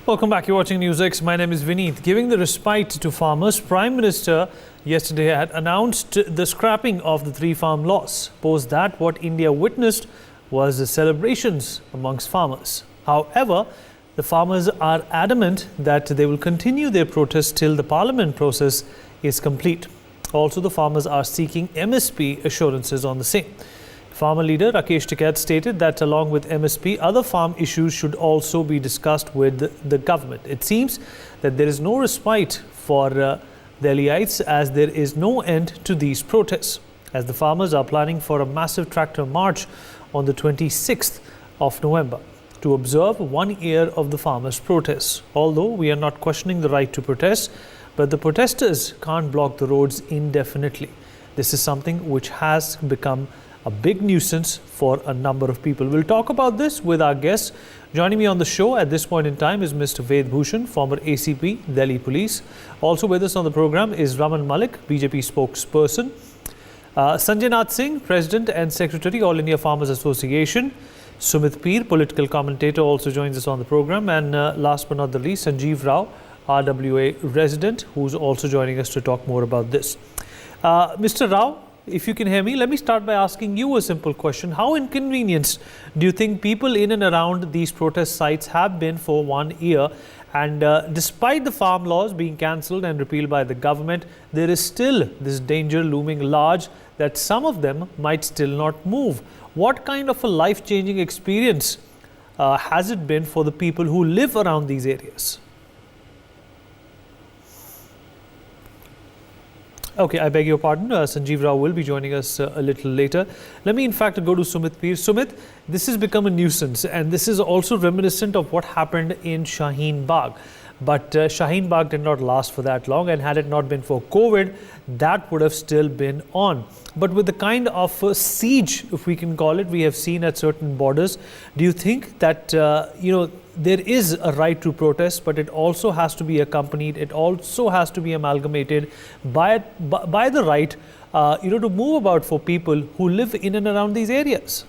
Welcome back. You're watching News X. My name is Vineet. Giving the respite to farmers, Prime Minister yesterday had announced the scrapping of the three farm laws. Post that, what India witnessed was the celebrations amongst farmers. However, the farmers are adamant that they will continue their protest till the parliament process is complete. Also, the farmers are seeking MSP assurances on the same. Farmer leader Rakesh Tikait stated that along with MSP, other farm issues should also be discussed with the government. It seems that there is no respite for Delhiites as there is no end to these protests, as the farmers are planning for a massive tractor march on the 26th of November to observe 1 year of the farmers' protests. Although we are not questioning the right to protest, but the protesters can't block the roads indefinitely. This is something which has become a big nuisance for a number of people. We'll talk about this with our guests. Joining me on the show at this point in time is Mr. Ved Bhushan, former ACP, Delhi Police. Also with us on the program is Raman Malik, BJP spokesperson. Sanjay Nath Singh, President and Secretary, All India Farmers Association. Sumit Peer, political commentator, also joins us on the program. And last but not the least, Sanjeev Rao, RWA resident, who's also joining us to talk more about this. Mr. Rao, if you can hear me, let me start by asking you a simple question. How inconvenienced do you think people in and around these protest sites have been for 1 year? And despite the farm laws being cancelled and repealed by the government, there is still this danger looming large that some of them might still not move. What kind of a life-changing experience has it been for the people who live around these areas? Okay, I beg your pardon. Sanjeev Rao will be joining us a little later. Let me in fact go to Sumit Peer. Sumit, this has become a nuisance, and this is also reminiscent of what happened in Shaheen Bagh. But Shaheen Bagh did not last for that long, and had it not been for COVID, that would have still been on. But with the kind of siege, if we can call it, we have seen at certain borders, do you think that, there is a right to protest, but it also has to be accompanied, it also has to be amalgamated by the right, to move about for people who live in and around these areas?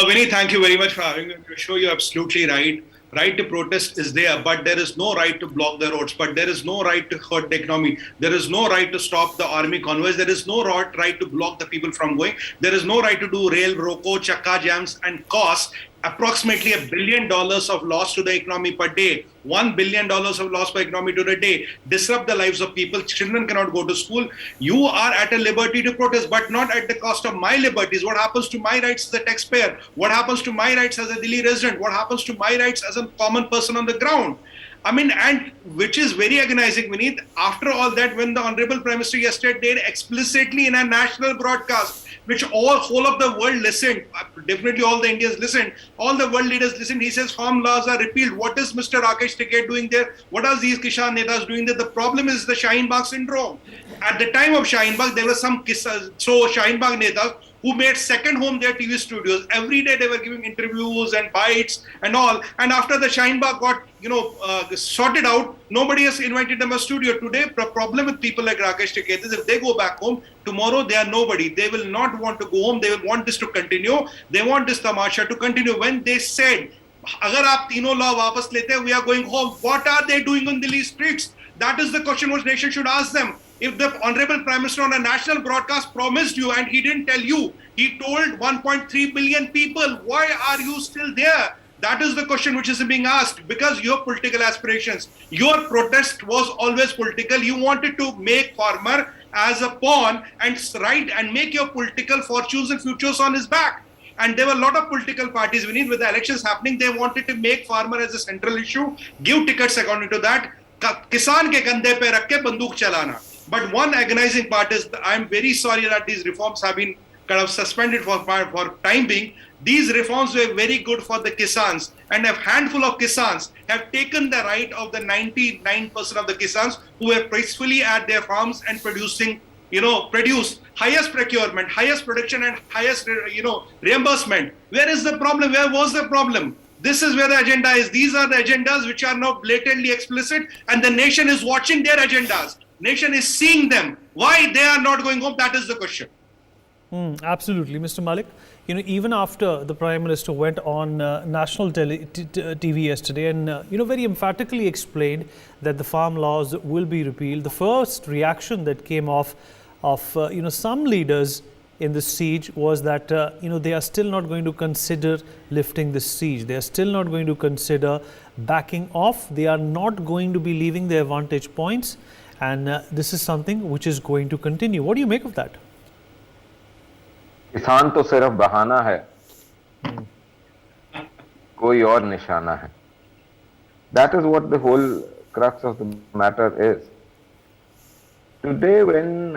Vinny, thank you very much for having me on your show. You're absolutely right. Right to protest is there, but there is no right to block the roads, but there is no right to hurt the economy. There is no right to stop the army convoys. There is no right to block the people from going. There is no right to do rail roko, chakka jams and cost approximately $1 billion of loss to the economy per day. $1 billion of loss per economy to the day. Disrupt the lives of people. Children cannot go to school. You are at a liberty to protest, but not at the cost of my liberties. What happens to my rights as a taxpayer? What happens to my rights as a Delhi resident? What happens to my rights as a common person on the ground? I mean, and which is very agonizing, Vineet. After all that, when the Honorable Prime Minister yesterday did explicitly in a national broadcast, which whole of the world listened, definitely all the Indians listened, all the world leaders listened, he says farm laws are repealed. What is Mr. Rakesh Tikait doing there? What are these Kishan Netas doing there? The problem is the Shaheen Bagh syndrome. At the time of Shaheen Bagh, there were some Shaheen Bagh Netas who made second home their TV studios. Every day they were giving interviews and bites and all. And after the Shaheen Bagh got, sorted out, nobody has invited them a studio. Today, the problem with people like Rakesh Tikait is if they go back home, tomorrow they are nobody. They will not want to go home. They will want this to continue. They want this tamasha to continue. When they said, agar aap tino law wapas lete hain, we are going home, what are they doing on Delhi streets? That is the question which nation should ask them. If the Honorable Prime Minister on a national broadcast promised you and he didn't tell you, he told 1.3 billion people, why are you still there? That is the question which is being asked, because your political aspirations, your protest was always political. You wanted to make farmer as a pawn and make your political fortunes and futures on his back. And there were a lot of political parties, with the elections happening, they wanted to make farmer as a central issue, give tickets according to that, kisan ke kandhe pe rakh ke banduk chalana. But one agonizing part is, I'm very sorry that these reforms have been kind of suspended for time being. These reforms were very good for the Kisans, and a handful of Kisans have taken the right of the 99% of the Kisans who were peacefully at their farms and produce highest procurement, highest production and highest, reimbursement. Where is the problem? Where was the problem? This is where the agenda is. These are the agendas which are now blatantly explicit, and the nation is watching their agendas. Nation is seeing them. Why they are not going home? That is the question. Absolutely, Mr. Malik. Even after the Prime Minister went on national TV yesterday and, very emphatically explained that the farm laws will be repealed, the first reaction that came off of, some leaders in the siege was that, they are still not going to consider lifting the siege. They are still not going to consider backing off. They are not going to be leaving their vantage points. And this is something which is going to continue. What do you make of that? किसान तो सिर्फ बहाना है, कोई और निशाना है. That is what the whole crux of the matter is. Today, when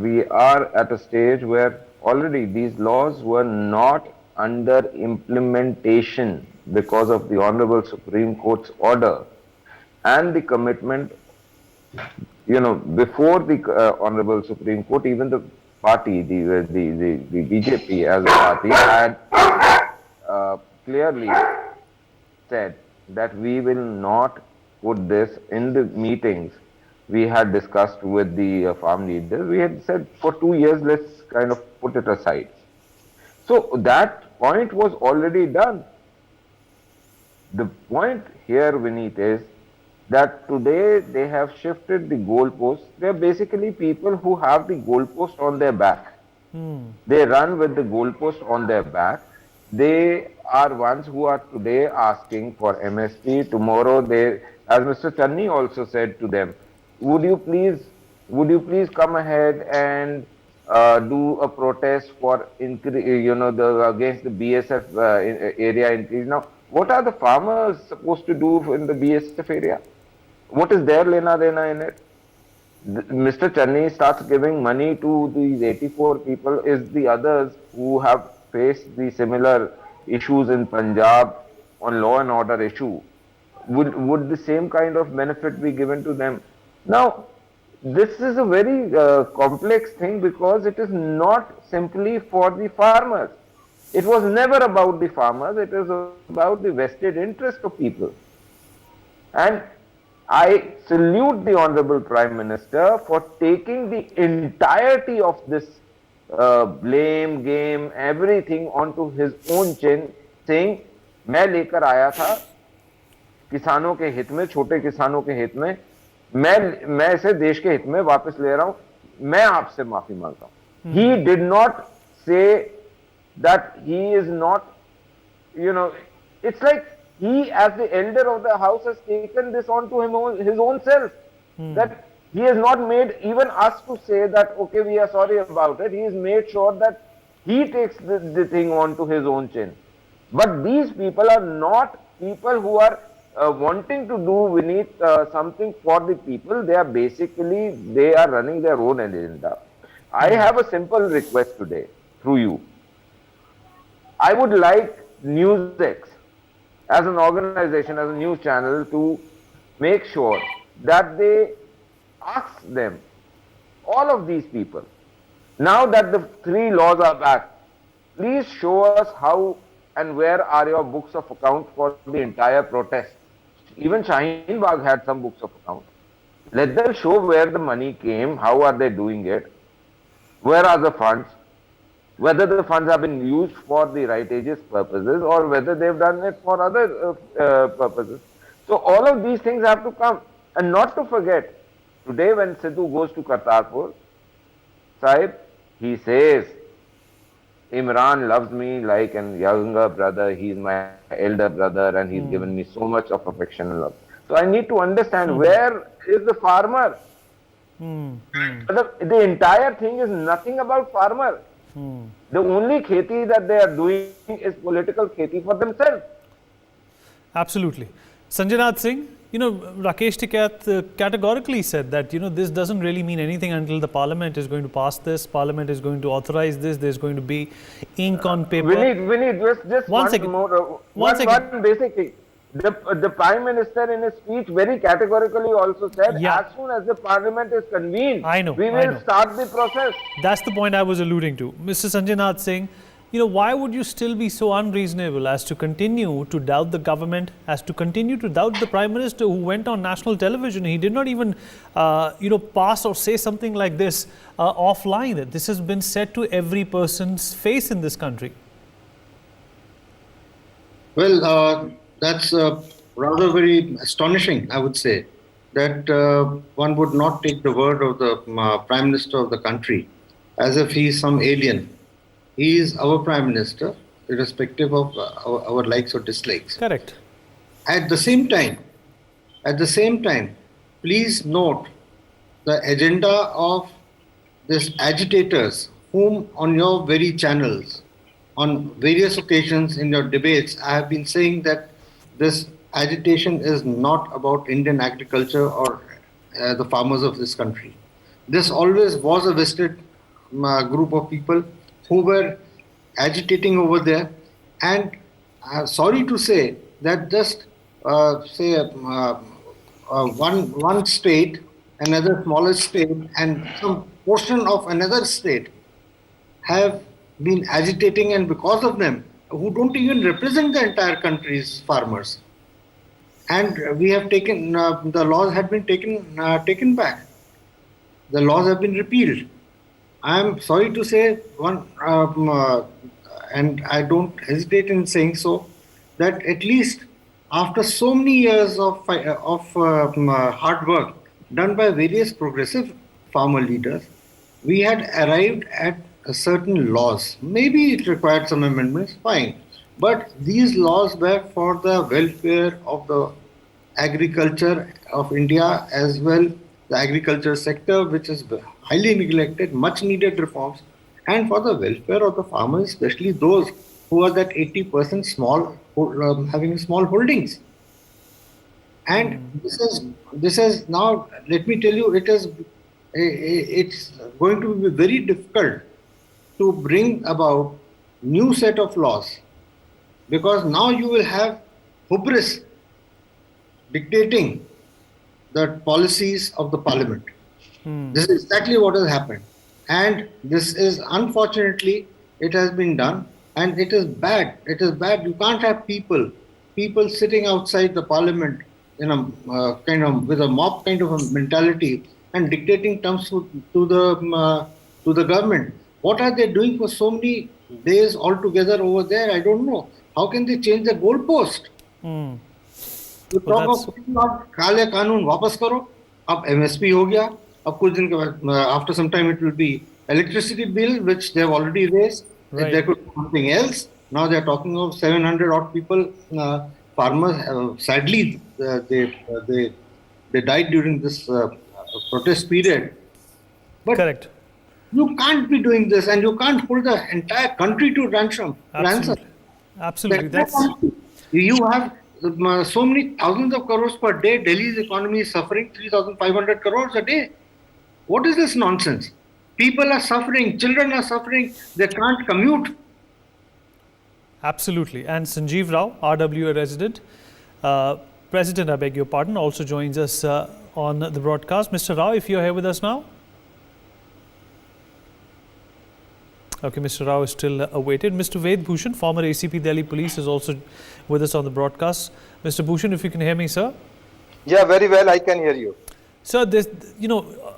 we are at a stage where already these laws were not under implementation because of the Honorable Supreme Court's order and the commitment, before the Honorable Supreme Court, even the party, the BJP as a party had clearly said that we will not put this in the meetings. We had discussed with the farm leaders. We had said for 2 years, let's kind of put it aside. So that point was already done. The point here, Vineet, is that today they have shifted the goalposts. They are basically people who have the goalpost on their back. They run with the goalpost on their back. They are ones who are today asking for MSP. Tomorrow they, as Mr. Channi also said to them, would you please come ahead and do a protest for against the BSF area increase. Now, what are the farmers supposed to do in the BSF area? What is their lena dena in it? Mr. Channi starts giving money to these 84 people. Is the others who have faced the similar issues in Punjab on law and order issue, would the same kind of benefit be given to them? Now, this is a very complex thing because it is not simply for the farmers. It was never about the farmers. It is about the vested interest of people. And I salute the Honorable Prime Minister for taking the entirety of this blame game, everything onto his own chin, saying, मैं लेकर आया था किसानों के हित में, छोटे किसानों के हित में, मैं इसे देश के हित में वापस ले रहा हूं, मैं आपसे माफी मांगता हूं. He did not say that he is not, it's like he as the elder of the house has taken this on to his own self. That he has not made even us to say that, okay, we are sorry about it. He has made sure that he takes the thing on to his own chin. But these people are not people who are wanting to do something for the people. They are running their own agenda. I have a simple request today through you. I would like NewsX as an organization, as a news channel, to make sure that they ask them, all of these people, now that the 3 laws are back, please show us how and where are your books of account for the entire protest. Even Shaheen Bagh had some books of account. Let them show where the money came, how are they doing it, where are the funds, whether the funds have been used for the rightageous purposes or whether they've done it for other purposes. So all of these things have to come. And not to forget, today when Sidhu goes to Kartarpur, Sahib, he says, Imran loves me like a younger brother, he's my elder brother and he's given me so much of affection and love. So I need to understand where is the farmer? The entire thing is nothing about farmer. The only kheti that they are doing is political kheti for themselves. Absolutely. Sanjay Nath Singh, Rakesh Tikait categorically said that, this doesn't really mean anything until the parliament is going to pass this, parliament is going to authorize this, there's going to be ink on paper. We need just one basic thing. The Prime Minister in his speech very categorically also said, as soon as the parliament is convened, we will start the process. That's the point I was alluding to. Mr. Sanjay Nath Singh, why would you still be so unreasonable as to continue to doubt the government, as to continue to doubt the Prime Minister who went on national television? He did not even, pass or say something like this offline. This has been said to every person's face in this country. Well, that's rather very astonishing, I would say, that one would not take the word of the Prime Minister of the country as if he is some alien. He is our Prime Minister, irrespective of our likes or dislikes. Correct. At the same time, please note the agenda of these agitators, whom on your very channels, on various occasions in your debates, I have been saying that this agitation is not about Indian agriculture or the farmers of this country. This always was a vested group of people who were agitating over there, and sorry to say that just one state, another smaller state, and some portion of another state have been agitating, and because of them, who don't even represent the entire country's farmers. And we have taken the laws had been taken back. The laws have been repealed. I am sorry to say and I don't hesitate in saying so, that at least after so many years of hard work done by various progressive farmer leaders, we had arrived at certain laws. Maybe it required some amendments, fine. But these laws were for the welfare of the agriculture of India, as well the agriculture sector, which is highly neglected, much needed reforms, and for the welfare of the farmers, especially those who are that 80% small, having small holdings. And this is now, let me tell you, it's going to be very difficult to bring about new set of laws, because now you will have hubris dictating the policies of the parliament. This is exactly what has happened, and this is, unfortunately, it has been done, and it is bad. It is bad. You can't have people sitting outside the parliament in a kind of with a mob kind of a mentality and dictating terms to the government. What are they doing for so many days altogether over there? I don't know. How can they change the goalpost? You talk of काले कानून वापस करो. अब MSP हो गया. अब कुछ दिन के बाद, after some time, it will be electricity bill, which they have already raised. Right. If there could be something else. Now they are talking of 700 odd people, farmers. Sadly, they died during this protest period. But correct. You can't be doing this, and you can't hold the entire country to ransom. Absolutely. You have so many thousands of crores per day. Delhi's economy is suffering 3,500 crores a day. What is this nonsense? People are suffering, children are suffering, they can't commute. Absolutely. And Sanjeev Rao, RWA resident, President, I beg your pardon, also joins us on the broadcast. Mr. Rao, if you're here with us now. Okay, Mr. Rao is still awaited. Mr. Ved Bhushan, former ACP Delhi Police, is also with us on the broadcast. Mr. Bhushan, if you can hear me, sir. Yeah, very well, I can hear you. Sir, this,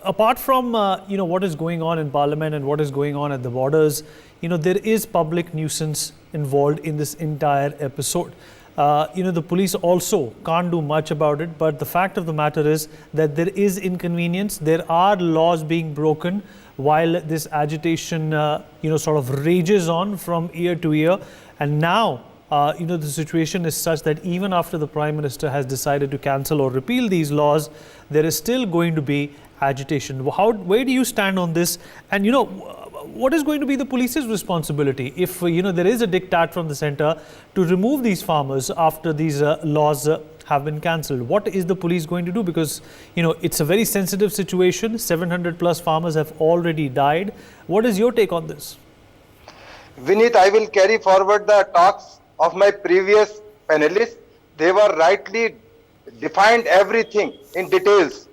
apart from, what is going on in Parliament and what is going on at the borders, there is public nuisance involved in this entire episode. The police also can't do much about it, but the fact of the matter is that there is inconvenience. There are laws being broken while this agitation, sort of rages on from year to year. And now, the situation is such that even after the Prime Minister has decided to cancel or repeal these laws, there is still going to be agitation. Where do you stand on this? And, what is going to be the police's responsibility if, there is a diktat from the centre to remove these farmers after these laws have been cancelled? What is the police going to do? Because, it's a very sensitive situation. 700 plus farmers have already died. What is your take on this? Vineet, I will carry forward the talks of my previous panelists. They were rightly defined everything in details.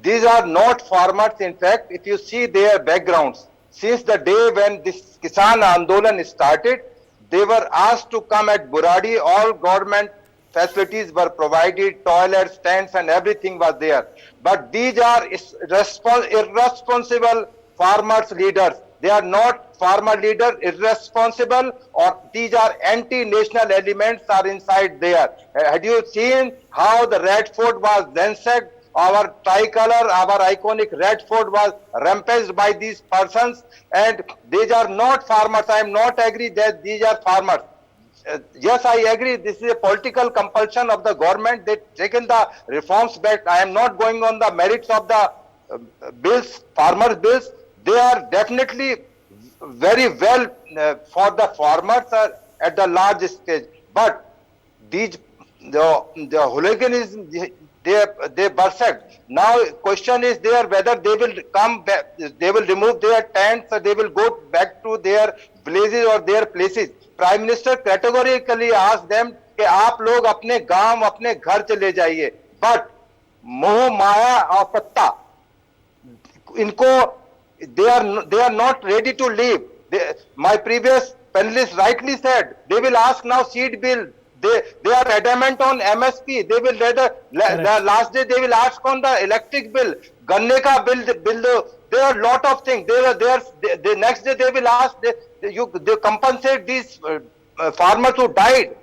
These are not farmers. In fact, if you see their backgrounds, since the day when this Kisan Andolan started, they were asked to come at Buradi. All government facilities were provided, toilets, tents, and everything was there. But these are irresponsible farmers leaders. They are not farmer leaders, irresponsible, or these are anti-national elements are inside there. Had you seen how the Red Fort was ransacked? Our tricolor, our iconic Red Fort was rampaged by these persons, and these are not farmers. I am not agree that these are farmers. Yes, I agree. This is a political compulsion of the government. They've taken the reforms back. I am not going on the merits of the bills, farmers' bills. They are definitely very well for the farmers at the large stage. But these the hooliganism they berserk. Now question is there whether they will come back, they will remove their tents, or they will go back to their villages or their places. Prime Minister categorically asked them कि आप लोग अपने गांव अपने घर चले जाइए. But मोह माया और सत्ता इनको they are not ready to leave. My previous panelist rightly said they will ask now seed bill. They are adamant on MSP. They will the last day they will ask on the electric bill, ganne ka bill. There are lot of things. The next day they will ask they compensate these farmers who died.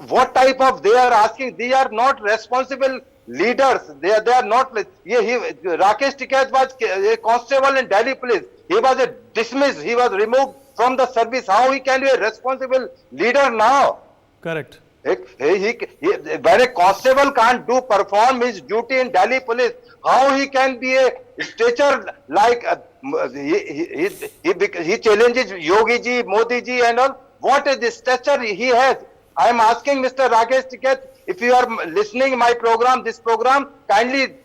What type of they are asking? They are not responsible leaders. They are not. Rakesh Tikait was a constable in Delhi police. He was dismissed. He was removed from the service. How he can be a responsible leader now? Correct. When a constable can't perform his duty in Delhi police, how he can be a stature like he challenges Yogi ji, Modi ji and all. What is the stature he has? I am asking Mr. Rakesh Tikait, if you are listening my program, this program, kindly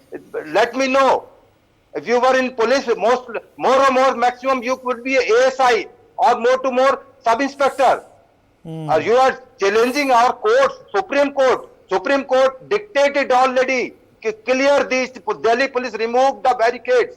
let me know. If you were in police, more maximum you could be a ASI or more sub-inspector. You are challenging our courts, Supreme Court. Supreme Court dictated already, clear these, Delhi police removed the barricades.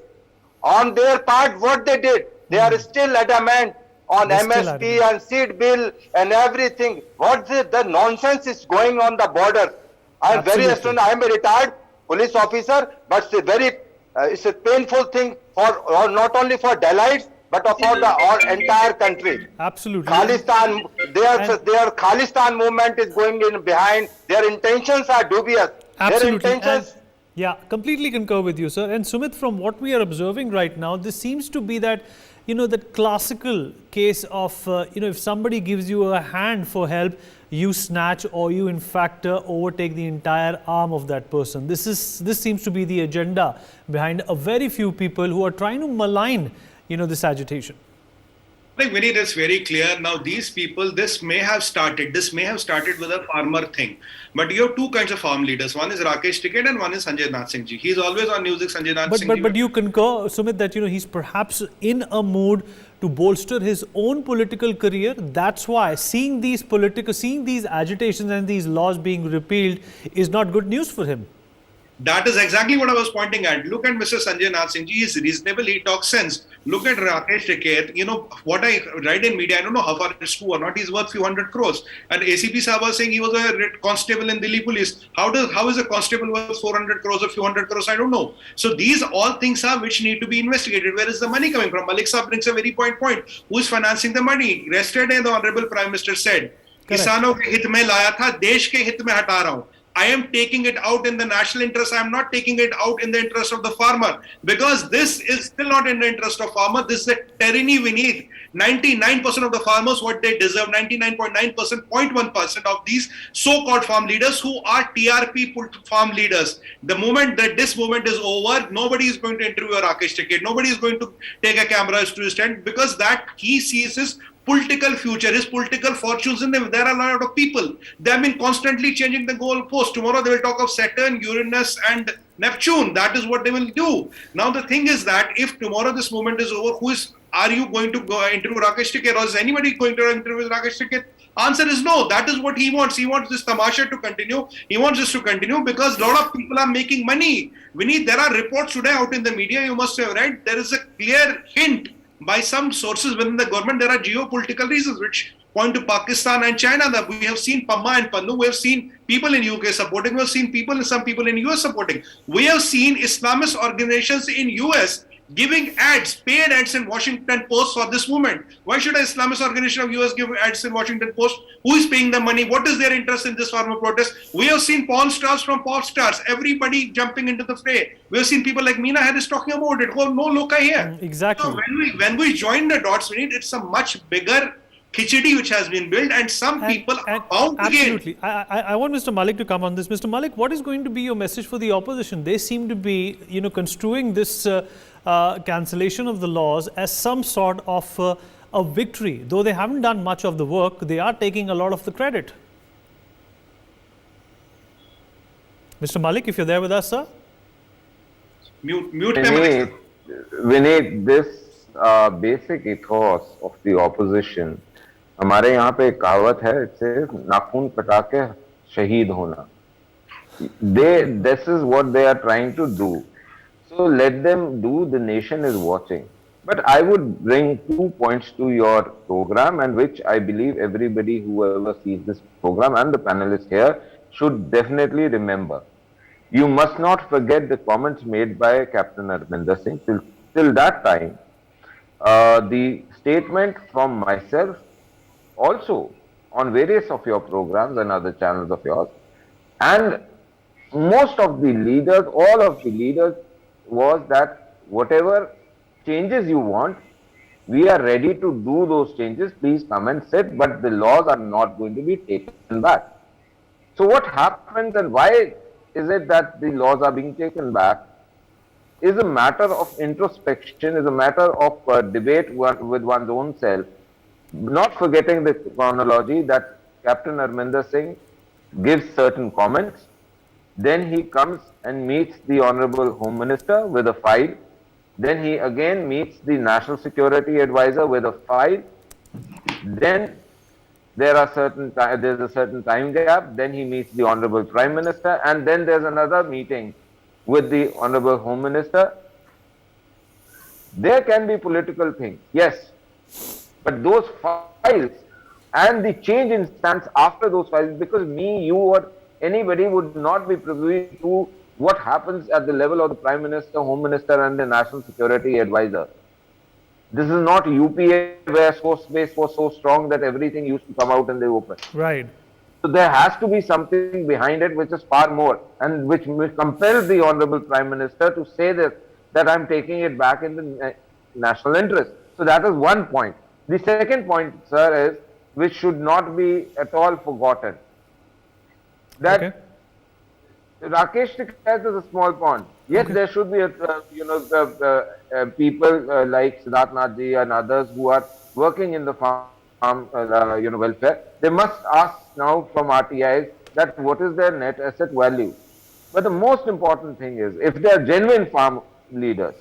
On their part, what they did, they are still adamant on MSP and seed bill and everything. What the nonsense is going on the border? I am very astonished. I am a retired police officer, but it's a painful thing for not only for Delhiites, but for the entire country. Absolutely. Khalistan, their Khalistan movement is going in behind. Their intentions are dubious. Absolutely. Their intentions. Yeah, completely concur with you, sir. And Sumit, from what we are observing right now, this seems to be that, that classical case of, if somebody gives you a hand for help, you snatch or you in fact overtake the entire arm of that person. This seems to be the agenda behind a very few people who are trying to malign, this agitation. I think Vinny, that's very clear. Now, these people, this may have started with a farmer thing. But you have two kinds of farm leaders. One is Rakesh Tikait and one is Sanjay Nath Singh ji. He's always on Newsweek, Sanjay Nath Singh ji. But you concur, Sumit, that he's perhaps in a mood to bolster his own political career. That's why seeing these agitations and these laws being repealed is not good news for him. That is exactly what I was pointing at. Look at Mr. Sanjay Nath Singh ji. He's reasonable. He talks sense. Look at Rakesh Tikait. What I write in media, I don't know how far it's true or not. He's worth few hundred crores. And ACP Saab was saying he was a constable in Delhi police. How is a constable worth 400 crores or few hundred crores? I don't know. So these all things are which need to be investigated. Where is the money coming from? Malik Saab brings a very point. Who is financing the money? Yesterday, the Honorable Prime Minister said, किसानों के हित में लाया था, देश के हित में हटा रहा हूं. I am taking it out in the national interest. I am not taking it out in the interest of the farmer, because this is still not in the interest of farmer. This is a tyranny we need. 99% of the farmers, what they deserve, 99.9%, 0.1% of these so-called farm leaders who are TRP farm leaders. The moment that this movement is over, nobody is going to interview Rakesh Tikait. Nobody is going to take a camera to his tent, because that he sees his political future, his political fortunes in them. There are a lot of people. They have been constantly changing the goalposts. Tomorrow they will talk of Saturn, Uranus and Neptune. That is what they will do. Now the thing is that if tomorrow this movement is over, are you going to go interview Rakesh Tikait, or is anybody going to interview Rakesh Tikait? Answer is no. That is what he wants. He wants this tamasha to continue. He wants this to continue because a lot of people are making money. Vinny, there are reports today out in the media, you must have read. There is a clear hint by some sources within the government, there are geopolitical reasons which point to Pakistan and China. That we have seen Pamma and Pannu, we have seen people in UK supporting, we have seen some people in US supporting. We have seen Islamist organizations in US giving ads, paid ads in Washington Post for this movement. Why should an Islamist organization of US give ads in Washington Post? Who is paying the money? What is their interest in this form of protest? We have seen porn stars from pop stars, everybody jumping into the fray. We have seen people like Meena Harris talking about it. Oh, no loka here. Exactly. So when we join the dots, we need, it's a much bigger khichdi which has been built, and some people are bound to gain. Absolutely. I want Mr. Malik to come on this. Mr. Malik, what is going to be your message for the opposition? They seem to be, construing this cancellation of the laws as some sort of a victory. Though they haven't done much of the work, they are taking a lot of the credit. Mr. Malik, if you're there with us, sir. Mute them. Vineet, this basic ethos of the opposition, हमारे यहाँ पे एक कहावत है, it says नाखून कटा के शहीद होना. This is what they are trying to do. So let them do, the nation is watching. But I would bring 2 points to your program, and which I believe everybody whoever sees this program and the panelists here should definitely remember. You must not forget the comments made by Captain Harminder Singh. Till that time, the statement from myself, also on various of your programs and other channels of yours, and most of the leaders, all of the leaders, was that whatever changes you want, we are ready to do those changes. Please come and sit, but the laws are not going to be taken back. So what happens and why is it that the laws are being taken back is a matter of introspection, is a matter of debate with one's own self, not forgetting the chronology that Captain Harminder Singh gives certain comments. Then he comes and meets the Honorable Home Minister with a file. Then he again meets the National Security Advisor with a file. Then there's a certain time gap. Then he meets the Honorable Prime Minister, and then there's another meeting with the Honorable Home Minister. There can be political things, yes, but those files and the change in stance after those files, because me, you, or anybody would not be privy to what happens at the level of the Prime Minister, Home Minister, and the National Security Advisor. This is not UPA where source base was so strong that everything used to come out in the open. Right. So there has to be something behind it which is far more, and which will compel the Honorable Prime Minister to say that I'm taking it back in the national interest. So that is one point. The second point, sir, is which should not be at all forgotten. That Okay. Rakesh Tikait is a small pond. Yes, Okay. there should be, people like Siddharth Nathji and others who are working in the farm, welfare. They must ask now from RTIs that what is their net asset value. But the most important thing is, if they are genuine farm leaders,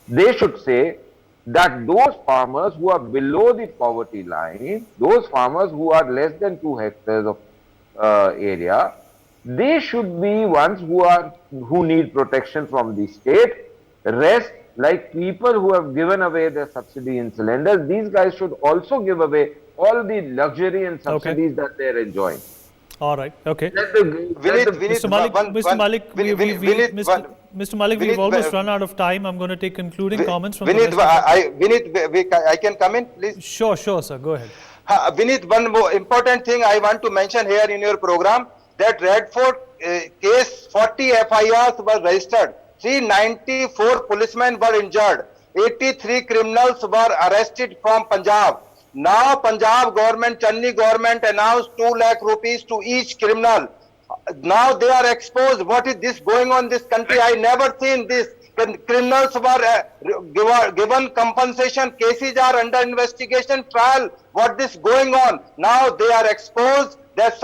they should say that those farmers who are below the poverty line, those farmers who are less than 2 hectares of area, they should be ones who need protection from the state. Rest, like people who have given away their subsidy in cylinders, these guys should also give away all the luxury and subsidies that they're enjoying. All right. Okay. Mr. Mr. Malik, we've almost run out of time. I'm going to take concluding comments from Vineet, the rest I can come in, please. Sure, sir. Go ahead. Vineet, one more important thing I want to mention here in your program, that Red Fort case, 40 FIRs were registered, 394 policemen were injured, 83 criminals were arrested from Punjab. Now Punjab government, Channi government announced 2 lakh rupees to each criminal. Now they are exposed. What is this going on in this country? I never seen this. Criminals were given compensation. Cases are under investigation, trial. What is going on? Now they are exposed. There's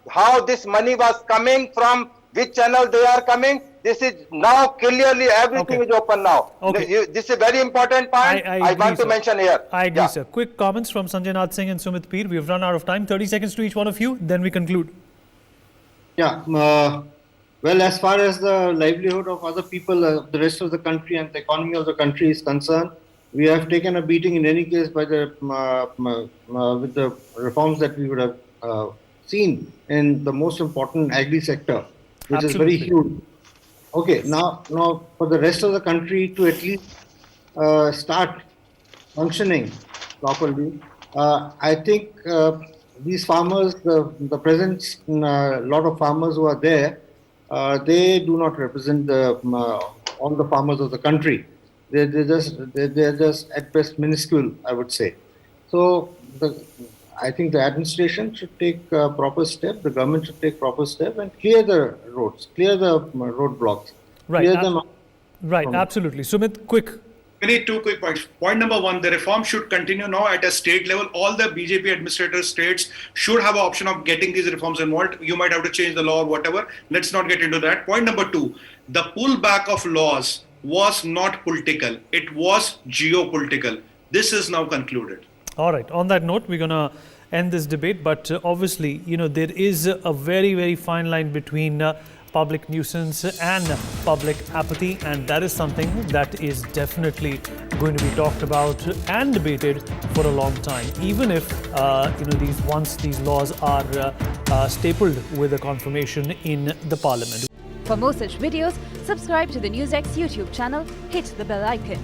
how this money was coming from, which channel they are coming. This is now clearly everything is open now. Okay. This is a very important point I want to mention here. I agree, sir. Quick comments from Sanjay Nath Singh and Sumit Peer. We've run out of time. 30 seconds to each one of you, then we conclude. Yeah. Well, as far as the livelihood of other people, the rest of the country and the economy of the country is concerned, We have taken a beating in any case by the with the reforms that we would have seen in the most important agri sector, which is very Absolutely. huge. Okay, now for the rest of the country to at least start functioning properly, I think these farmers, the present lot of farmers who are there, they do not represent all the farmers of the country. They're just at best minuscule, I would say. So I think the administration should take proper step. The government should take proper step and clear the roads, clear the roadblocks, Right. clear them. Right. Absolutely. Sumit, quick. We need 2 quick points. Point number 1, the reform should continue now at a state level. All the BJP administrator states should have an option of getting these reforms involved. You might have to change the law or whatever. Let's not get into that. Point number 2, the pullback of laws was not political. It was geopolitical. This is now concluded. All right. On that note, we're going to end this debate. But obviously, there is a very, very fine line between public nuisance and public apathy. And that is something that is definitely going to be talked about and debated for a long time. Even if, once these laws are stapled with a confirmation in the parliament. For more such videos, subscribe to the NewsX YouTube channel, hit the bell icon.